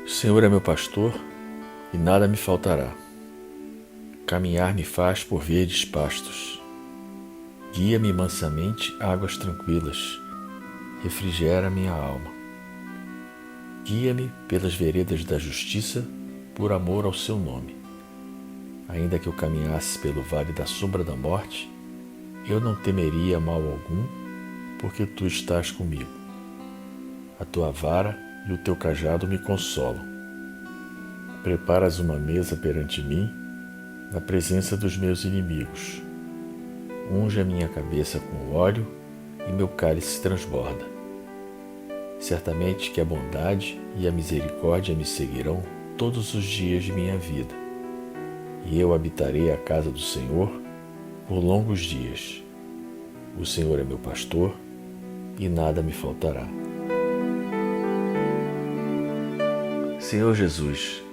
O Senhor é meu pastor e nada me faltará. Caminhar me faz por verdes pastos. Guia-me mansamente a águas tranquilas. Refrigera minha alma. Guia-me pelas veredas da justiça, por amor ao seu nome. Ainda que eu caminhasse pelo vale da sombra da morte, eu não temeria mal algum, porque tu estás comigo. A tua vara e o teu cajado me consolam. Preparas uma mesa perante mim, na presença dos meus inimigos. Unge a minha cabeça com óleo e meu cálice transborda. Certamente que a bondade e a misericórdia me seguirão todos os dias de minha vida, e eu habitarei a casa do Senhor por longos dias. O Senhor é meu pastor e nada me faltará. Senhor Jesus,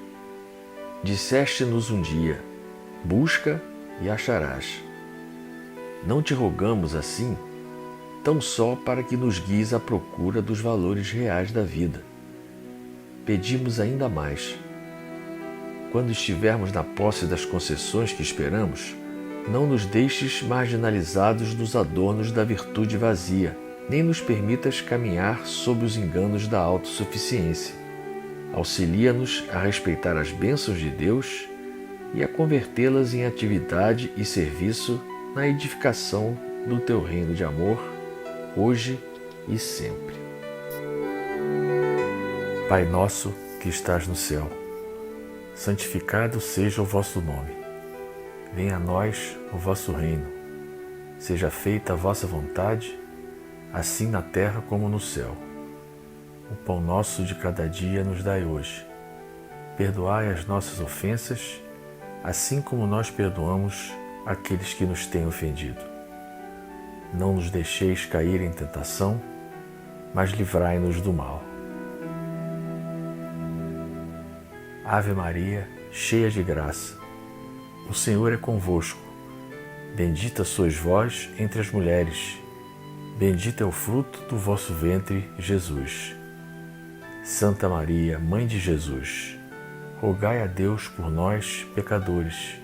disseste-nos um dia: busca e acharás. Não te rogamos assim, tão só para que nos guies à procura dos valores reais da vida. Pedimos ainda mais. Quando estivermos na posse das concessões que esperamos, não nos deixes marginalizados dos adornos da virtude vazia, nem nos permitas caminhar sob os enganos da autossuficiência. Auxilia-nos a respeitar as bênçãos de Deus e a convertê-las em atividade e serviço na edificação do teu reino de amor, hoje e sempre. Pai nosso que estás no céu, santificado seja o vosso nome. Venha a nós o vosso reino. Seja feita a vossa vontade, assim na terra como no céu. O pão nosso de cada dia nos dai hoje. Perdoai as nossas ofensas, assim como nós perdoamos aqueles que nos têm ofendido. Não nos deixeis cair em tentação, mas livrai-nos do mal. Ave Maria, cheia de graça, o Senhor é convosco. Bendita sois vós entre as mulheres, bendito é o fruto do vosso ventre, Jesus. Santa Maria, Mãe de Jesus, rogai a Deus por nós, pecadores,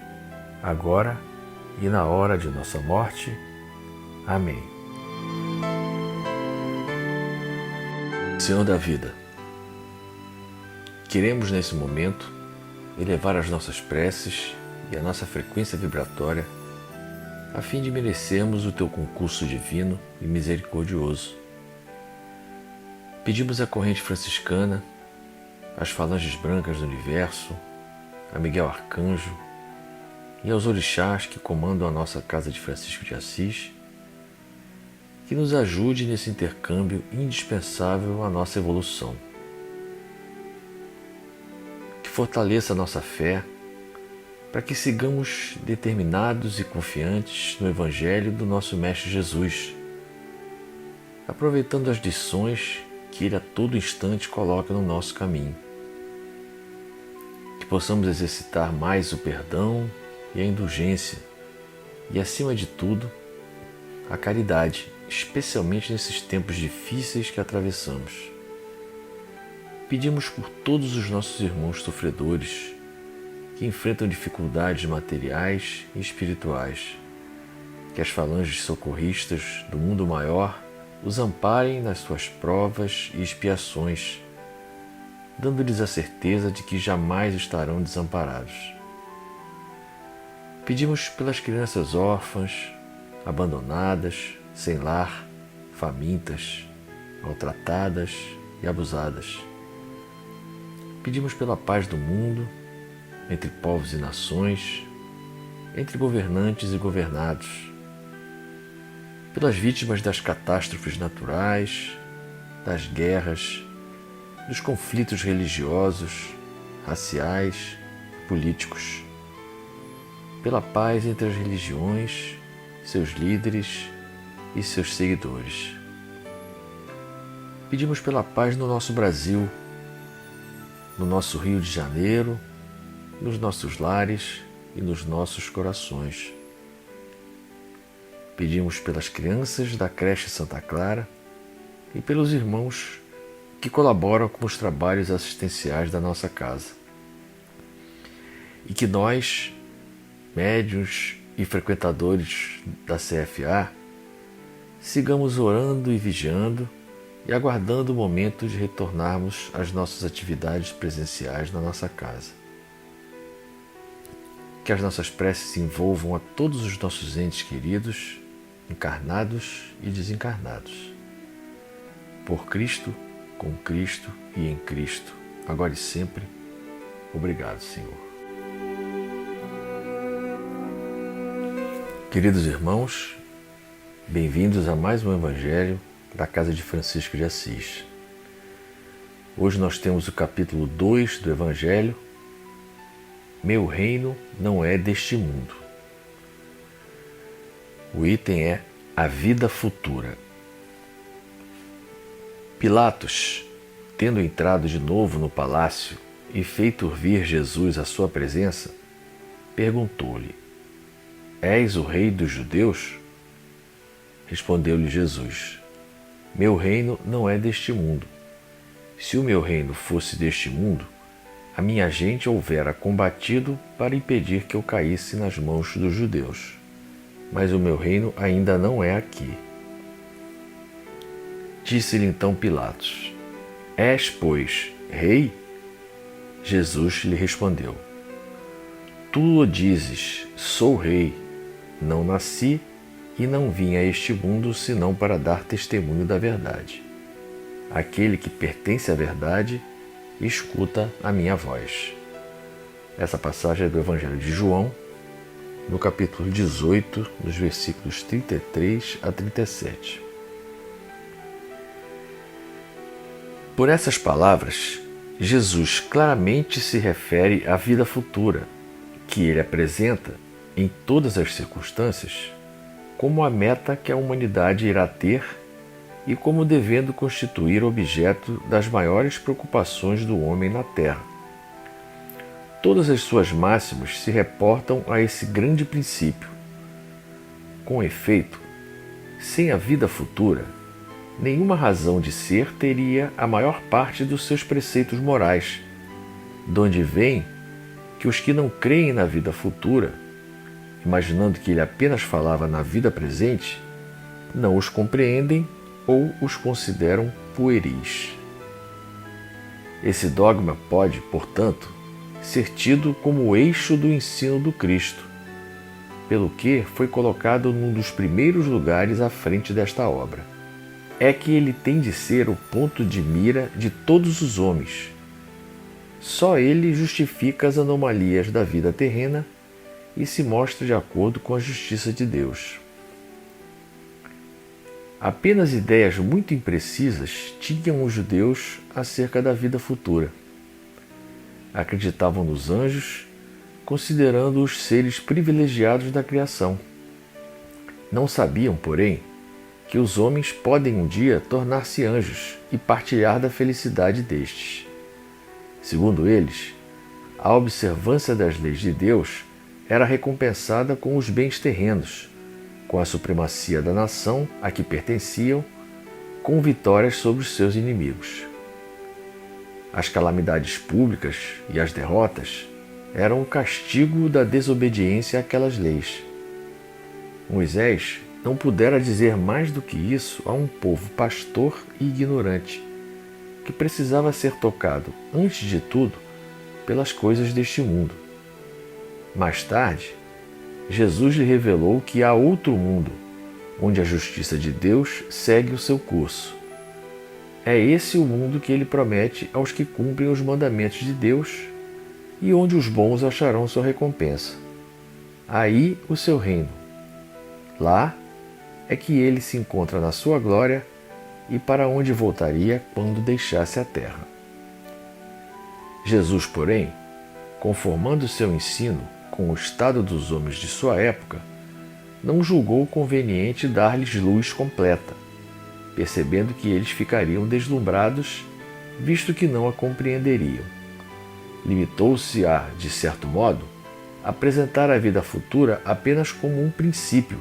agora e na hora de nossa morte. Amém. Senhor da vida, queremos nesse momento elevar as nossas preces e a nossa frequência vibratória a fim de merecermos o teu concurso divino e misericordioso. Pedimos à corrente franciscana, às falanges brancas do universo, a Miguel Arcanjo e aos orixás que comandam a nossa casa de Francisco de Assis, que nos ajude nesse intercâmbio indispensável à nossa evolução. Que fortaleça a nossa fé para que sigamos determinados e confiantes no Evangelho do nosso Mestre Jesus, aproveitando as lições que Ele a todo instante coloca no nosso caminho. Que possamos exercitar mais o perdão e a indulgência e, acima de tudo, a caridade, especialmente nesses tempos difíceis que atravessamos. Pedimos por todos os nossos irmãos sofredores que enfrentam dificuldades materiais e espirituais, que as falanges socorristas do mundo maior os amparem nas suas provas e expiações, dando-lhes a certeza de que jamais estarão desamparados. Pedimos pelas crianças órfãs, abandonadas, sem lar, famintas, maltratadas e abusadas. Pedimos pela paz do mundo, entre povos e nações, entre governantes e governados, pelas vítimas das catástrofes naturais, das guerras, dos conflitos religiosos, raciais, políticos, pela paz entre as religiões, seus líderes e seus seguidores. Pedimos pela paz no nosso Brasil, no nosso Rio de Janeiro, nos nossos lares e nos nossos corações. Pedimos pelas crianças da creche Santa Clara e pelos irmãos que colaboram com os trabalhos assistenciais da nossa casa. E que nós, médiuns e frequentadores da CFA, sigamos orando e vigiando e aguardando o momento de retornarmos às nossas atividades presenciais na nossa casa. Que as nossas preces envolvam a todos os nossos entes queridos, encarnados e desencarnados. Por Cristo, com Cristo e em Cristo, agora e sempre. Obrigado, Senhor. Queridos irmãos, bem-vindos a mais um Evangelho da Casa de Francisco de Assis. Hoje nós temos o capítulo 2 do Evangelho, Meu reino não é deste mundo. O item é a vida futura. Pilatos, tendo entrado de novo no palácio e feito vir Jesus à sua presença, perguntou-lhe: És o rei dos judeus? Respondeu-lhe Jesus: Meu reino não é deste mundo. Se o meu reino fosse deste mundo, a minha gente houvera combatido para impedir que eu caísse nas mãos dos judeus. Mas o meu reino ainda não é aqui. Disse-lhe então Pilatos: És, pois, rei? Jesus lhe respondeu: Tu o dizes, sou rei. Não nasci e não vim a este mundo senão para dar testemunho da verdade. Aquele que pertence à verdade escuta a minha voz. Essa passagem é do Evangelho de João, no capítulo 18, nos versículos 33 a 37. Por essas palavras, Jesus claramente se refere à vida futura, que ele apresenta, em todas as circunstâncias, como a meta que a humanidade irá ter e como devendo constituir objeto das maiores preocupações do homem na Terra. Todas as suas máximas se reportam a esse grande princípio. Com efeito, sem a vida futura, nenhuma razão de ser teria a maior parte dos seus preceitos morais, donde vem que os que não creem na vida futura, imaginando que ele apenas falava na vida presente, não os compreendem ou os consideram pueris. Esse dogma pode, portanto, ser tido como o eixo do ensino do Cristo, pelo que foi colocado num dos primeiros lugares à frente desta obra. É que ele tem de ser o ponto de mira de todos os homens. Só ele justifica as anomalias da vida terrena e se mostra de acordo com a justiça de Deus. Apenas ideias muito imprecisas tinham os judeus acerca da vida futura. Acreditavam nos anjos, considerando-os seres privilegiados da criação. Não sabiam, porém, que os homens podem um dia tornar-se anjos e partilhar da felicidade destes. Segundo eles, a observância das leis de Deus era recompensada com os bens terrenos, com a supremacia da nação a que pertenciam, com vitórias sobre os seus inimigos. As calamidades públicas e as derrotas eram o castigo da desobediência àquelas leis. Moisés não pudera dizer mais do que isso a um povo pastor e ignorante, que precisava ser tocado, antes de tudo, pelas coisas deste mundo. Mais tarde, Jesus lhe revelou que há outro mundo, onde a justiça de Deus segue o seu curso. É esse o mundo que ele promete aos que cumprem os mandamentos de Deus e onde os bons acharão sua recompensa. Aí o seu reino. Lá é que ele se encontra na sua glória e para onde voltaria quando deixasse a terra. Jesus, porém, conformando seu ensino com o estado dos homens de sua época, não julgou conveniente dar-lhes luz completa, percebendo que eles ficariam deslumbrados, visto que não a compreenderiam. Limitou-se a, de certo modo, apresentar a vida futura apenas como um princípio,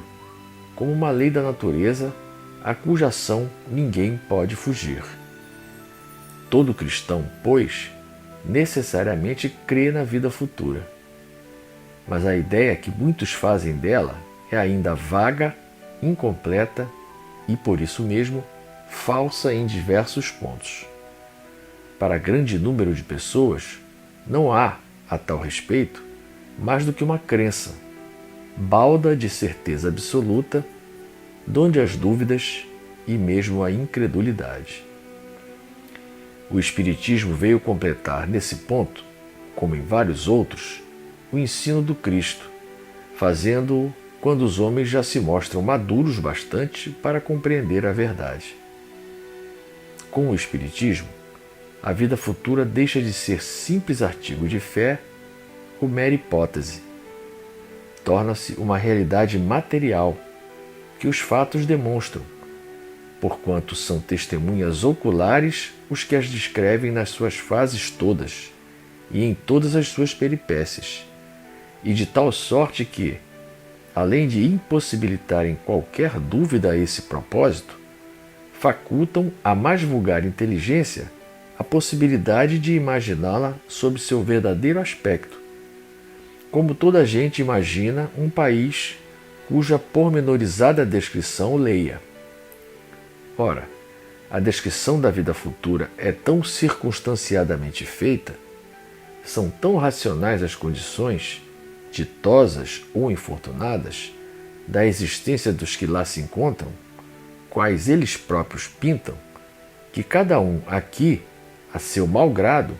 como uma lei da natureza a cuja ação ninguém pode fugir. Todo cristão, pois, necessariamente crê na vida futura. Mas a ideia que muitos fazem dela é ainda vaga, incompleta e, por isso mesmo, falsa em diversos pontos. Para grande número de pessoas, não há, a tal respeito, mais do que uma crença, balda de certeza absoluta, donde as dúvidas e mesmo a incredulidade. O Espiritismo veio completar nesse ponto, como em vários outros, o ensino do Cristo, fazendo-o quando os homens já se mostram maduros bastante para compreender a verdade. Com o Espiritismo, a vida futura deixa de ser simples artigo de fé ou mera hipótese. Torna-se uma realidade material que os fatos demonstram, porquanto são testemunhas oculares os que as descrevem nas suas fases todas e em todas as suas peripécias, e de tal sorte que, além de impossibilitarem qualquer dúvida a esse propósito, facultam à mais vulgar inteligência a possibilidade de imaginá-la sob seu verdadeiro aspecto, como toda a gente imagina um país cuja pormenorizada descrição leia. Ora, a descrição da vida futura é tão circunstanciadamente feita, são tão racionais as condições, ditosas ou infortunadas, da existência dos que lá se encontram, quais eles próprios pintam, que cada um aqui, a seu mau grado,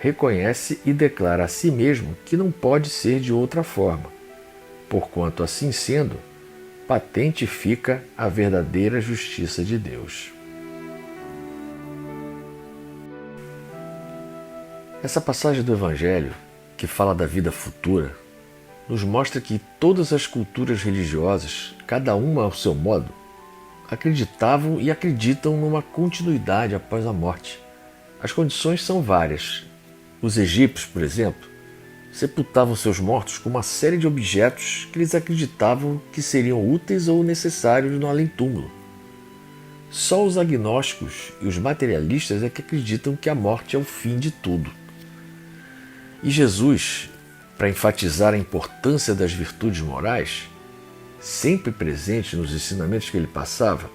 reconhece e declara a si mesmo que não pode ser de outra forma, porquanto, assim sendo, patente fica a verdadeira justiça de Deus. Essa passagem do Evangelho, que fala da vida futura, nos mostra que todas as culturas religiosas, cada uma ao seu modo, acreditavam e acreditam numa continuidade após a morte. As condições são várias. Os egípcios, por exemplo, sepultavam seus mortos com uma série de objetos que eles acreditavam que seriam úteis ou necessários no além-túmulo. Só os agnósticos e os materialistas é que acreditam que a morte é o fim de tudo. E Jesus, para enfatizar a importância das virtudes morais, sempre presente nos ensinamentos que ele passava,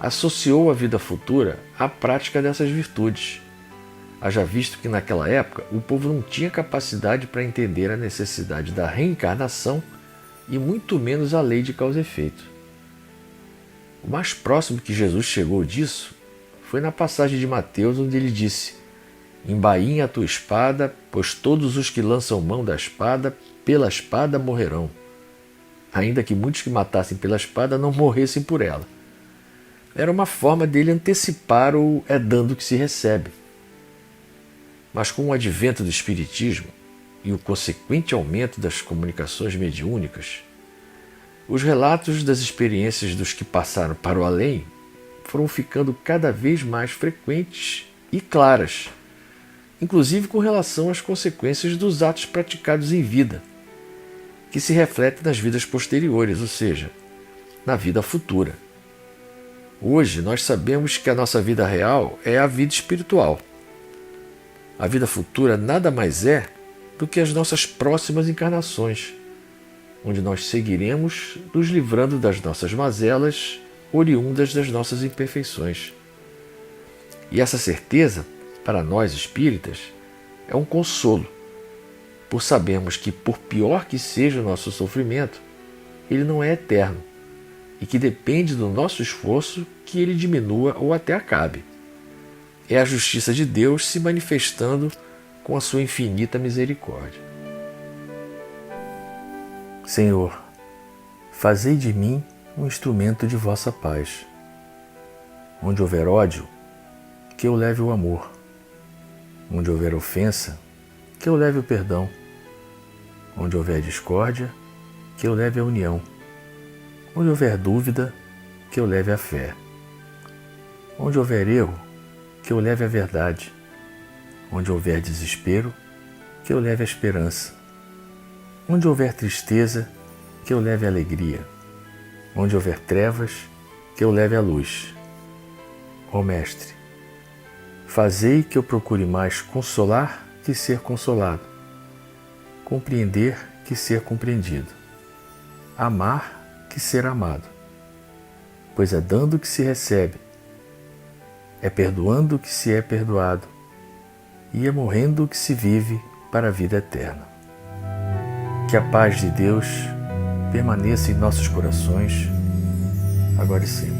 associou a vida futura à prática dessas virtudes. Haja visto que naquela época o povo não tinha capacidade para entender a necessidade da reencarnação e muito menos a lei de causa e efeito. O mais próximo que Jesus chegou disso foi na passagem de Mateus, onde ele disse: "Embainha a tua espada, pois todos os que lançam mão da espada, pela espada morrerão", ainda que muitos que matassem pela espada não morressem por ela. Era uma forma dele antecipar o "é dando que se recebe". Mas com o advento do Espiritismo e o consequente aumento das comunicações mediúnicas, os relatos das experiências dos que passaram para o além foram ficando cada vez mais frequentes e claras, inclusive com relação às consequências dos atos praticados em vida, que se refletem nas vidas posteriores, ou seja, na vida futura. Hoje nós sabemos que a nossa vida real é a vida espiritual. A vida futura nada mais é do que as nossas próximas encarnações, onde nós seguiremos nos livrando das nossas mazelas, oriundas das nossas imperfeições. E essa certeza, para nós espíritas, é um consolo, por sabermos que, por pior que seja o nosso sofrimento, ele não é eterno, e que depende do nosso esforço que ele diminua ou até acabe. É a justiça de Deus se manifestando com a sua infinita misericórdia. Senhor, fazei de mim um instrumento de vossa paz. Onde houver ódio, que eu leve o amor. Onde houver ofensa, que eu leve o perdão. Onde houver discórdia, que eu leve a união. Onde houver dúvida, que eu leve a fé. Onde houver erro, que eu leve a verdade. Onde houver desespero, que eu leve a esperança. Onde houver tristeza, que eu leve a alegria. Onde houver trevas, que eu leve a luz. Ó Mestre, Fazei que eu procure mais consolar que ser consolado, compreender que ser compreendido, amar que ser amado, pois é dando que se recebe, é perdoando que se é perdoado, e é morrendo que se vive para a vida eterna. Que a paz de Deus permaneça em nossos corações, agora e sempre.